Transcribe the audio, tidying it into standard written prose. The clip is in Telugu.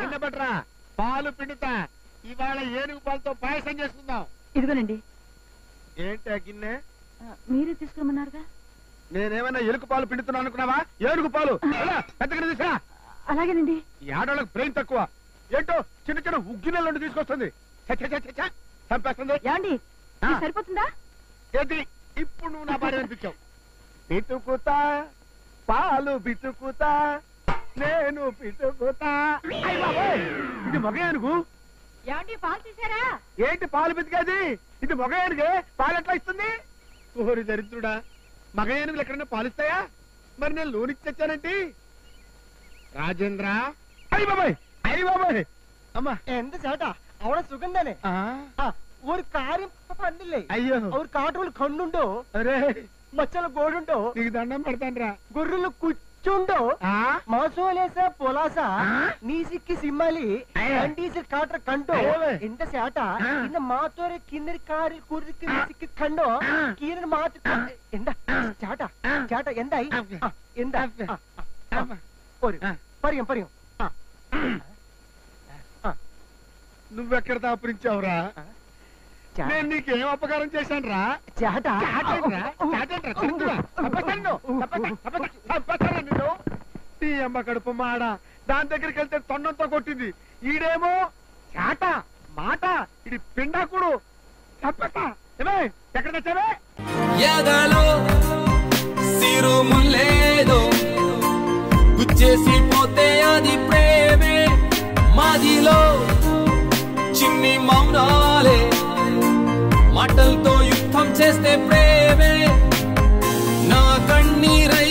నిన్నబట్రా పాలు పిండుతా. ఇవాళ ఏనుగు పాలతో పాయసం చేసుకుందాం. ఇదిగోనండి. ఏంటి ఆ గిన్నె? మీరే తీసుకురమ్మన్నారుగా. నేనేమైనా ఎలుగు పాలు పిండుతున్నా అనుకున్నావా? ఏనుగు పాలు పెద్దగా తీసా. అలాగేనండి. ఈ ఆడవాళ్ళకి బ్రెయిన్ తక్కువ. ఏంటో చిన్న చిన్న ఉగ్గినెల్లుండి తీసుకొస్తుంది. చంపేస్తుంది. ఏమండి సరిపోతుందా? ఏంటి ఇప్పుడు నువ్వు నా భార్య అనిపించావు? పితుకుతా పాలు పితుకుతా నేను పితుకుతా. ఇది మగ ఏనుగు. ఏమండి పాలు తీసారా? ఏంటి పాలు పితికేది? ఇది మగ ఏనుగే. పాలు ఎట్లా ఇస్తుంది? ఓరి దరిద్రుడా, మగ ఏనుగులు ఎక్కడైనా పాలిస్తాయా? మరి నేను లోనికి తెచ్చానంటే రాజేంద్ర. అయ్యి బాబాయ్, అయ్యి బాబాయ్. అమ్మా എന്ത് ചേട്ടാ അവിടെ സുഖം തന്നെ? ഒരു കാര്യം പറഞ്ഞില്ലേ? అయ్యో അവർ കാട്ടുകൾ കണ്ണുണ്ടോ? అరే మచ్చల గోడుండో? నీకు దండం పెడతాను. గొర్రెలు కుచ్చుండో? మాసోలేస పొలాస నీసిక్కి సిమ్మలి కండీసి కాట్ర కంటో ఎంత సేట ఇన్న మాతోరే కిందరి కారి కురికి నీసిక్కి కండో కీరని మాత ఎంత ചേട്ട ചേട്ട എന്തായി? എന്താ పరియం పరియం. నువ్వెక్కడ దాపురించావురా? నేను నీకేం అపకారం చేశాను రా? నీ అమ్మ కడుపు మాడ. దాని దగ్గరికి వెళ్తే తొండంతో కొట్టింది. ఈడేమో చాట మాట. ఇది పిండాకుడు. తప్పక ఏమే ఎక్కడ తెచ్చావే? గుచ్చేసి పోతే అది ప్రేమే. మాదిలో చిన్ని మౌనాలే మాటలతో యుద్ధం చేస్తే ప్రేమే. నా కన్నీరై